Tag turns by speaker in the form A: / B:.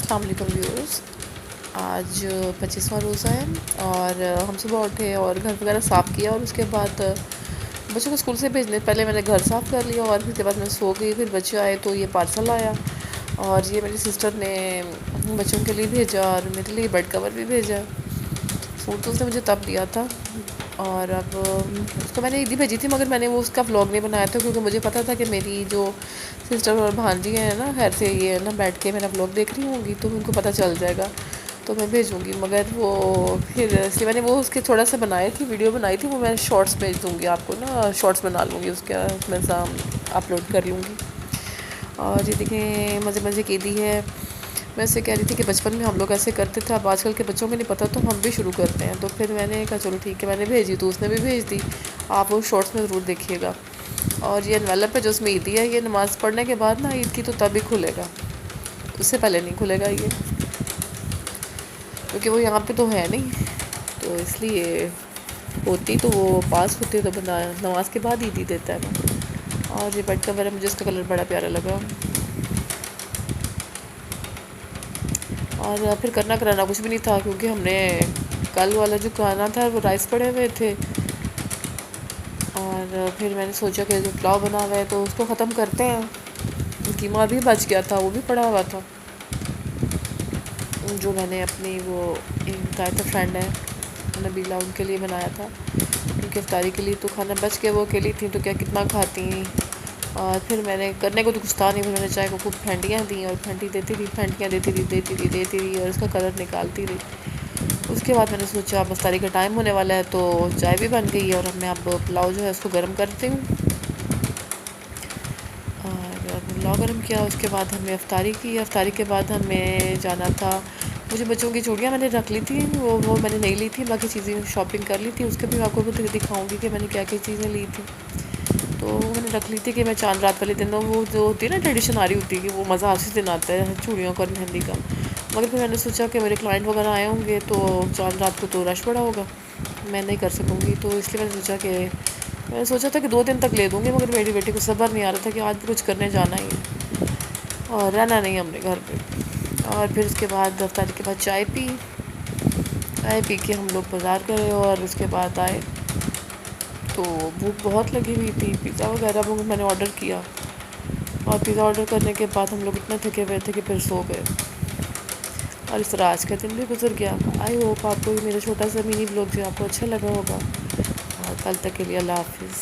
A: अस्सलाम वालेकुम व्यूअर्स। आज 25वां रोज़ा है और हम सुबह उठे और घर वगैरह साफ़ किया और उसके बाद बच्चों को स्कूल से भेजने पहले मैंने घर साफ़ कर लिया और फिर उसके बाद मैं सो गई। फिर बच्चे आए तो ये पार्सल आया और ये मेरी सिस्टर ने बच्चों के लिए भेजा और मेरे लिए बेड कवर भी भेजा। सूट तो उसने मुझे तब दिया था और अब उसको मैंने ईदी भेजी थी, मगर मैंने वो उसका व्लॉग नहीं बनाया था क्योंकि मुझे पता था कि मेरी जो सिस्टर और भांजी हैं ना, खैर से ये ना बैठ के मेरा व्लॉग देख रही होंगी तो उनको पता चल जाएगा तो मैं भेजूँगी। मगर वो फिर इसलिए मैंने वो उसके थोड़ा सा बनाई थी, वीडियो बनाई थी, वो मैं शॉर्ट्स भेज दूँगी आपको ना, शॉर्ट्स बना लूँगी उसके, उसमें अपलोड कर लूँगी। और ये देखें मज़े मज़े की दी है। मैं ऐसे कह रही थी कि बचपन में हम लोग ऐसे करते थे, अब आजकल के बच्चों को नहीं पता तो हम भी शुरू करते हैं। तो फिर मैंने कहा चलो ठीक है, मैंने भेजी तो उसने भी भेज दी, आप वो शॉर्ट्स में ज़रूर देखिएगा। और ये एनवेलप है जो उसमें ईदी है, ये नमाज़ पढ़ने के बाद ना ईद की तो तभी खुलेगा, उससे पहले नहीं खुलेगा ये, क्योंकि वो यहाँ पे तो है नहीं, तो इसलिए होती तो वो पास होती तो बंदा नमाज के बाद ईदी देता है ना। और ये बेड कवर है, मुझे इसका कलर बड़ा प्यारा लगा। और फिर करना कराना कुछ भी नहीं था क्योंकि हमने कल वाला जो खाना था वो राइस पड़े हुए थे और फिर मैंने सोचा कि जो पुलाव बना हुआ है तो उसको ख़त्म करते हैं। कीमा भी बच गया था, वो भी पड़ा हुआ था, जो मैंने अपनी वो एक बताया था फ्रेंड है नबीला, उनके लिए बनाया था क्योंकि इफ्तारी के लिए तो खाना बच के वो अकेली थी तो क्या कितना खाती। और फिर मैंने करने को तो कुछ था नहीं, फिर मैंने चाय को खूब फेंटियाँ दी और फेंटी देती रही, फेंटियाँ देती रही और उसका कलर निकालती रही। उसके बाद मैंने सोचा अब इफ्तारी का टाइम होने वाला है तो चाय भी बन गई है और मैं अब पुलाव जो है उसको गर्म करती हूँ। और पुलाव गर्म किया, उसके बाद हमने इफ्तारी की। इफ्तारी के बाद हमें जाना था, मुझे बच्चों की चूड़ियाँ मैंने रख ली थी, वो मैंने नहीं ली थी, बाकी चीज़ें शॉपिंग कर ली थी, उसके भी आपको दिखाऊँगी कि मैंने क्या क्या चीज़ें ली थी। तो मैंने रख ली थी कि मैं चांद रात वाले दिन, वो जो होती है ना ट्रेडिशन आ रही होती है कि वो मज़ा उसी दिन आता है चूड़ियों का और मेहंदी का। मगर फिर मैंने सोचा कि मेरे क्लाइंट वगैरह आए होंगे तो चांद रात को तो रश पड़ा होगा, मैं नहीं कर सकूँगी, तो इसलिए मैंने सोचा था कि 2 दिन तक ले दूँगी, मगर मेरी बेटी को सब्र नहीं आ रहा था कि आज भी कुछ करने जाना ही है और रहना नहीं हमने घर पर। और फिर उसके बाद दफ्तार के बाद चाय पी के हम लोग बाज़ार गए और उसके बाद आए तो भूख बहुत लगी हुई थी। पिज़्ज़ा वगैरह वो मैंने ऑर्डर किया और पिज़्ज़ा ऑर्डर करने के बाद हम लोग इतना थके हुए थे कि फिर सो गए और इस तरह आज का दिन भी गुजर गया। आई होप आपको ये मेरा छोटा सा मिनी ब्लॉग जो आपको अच्छा लगा होगा और कल तक के लिए अल्लाह हाफिज़।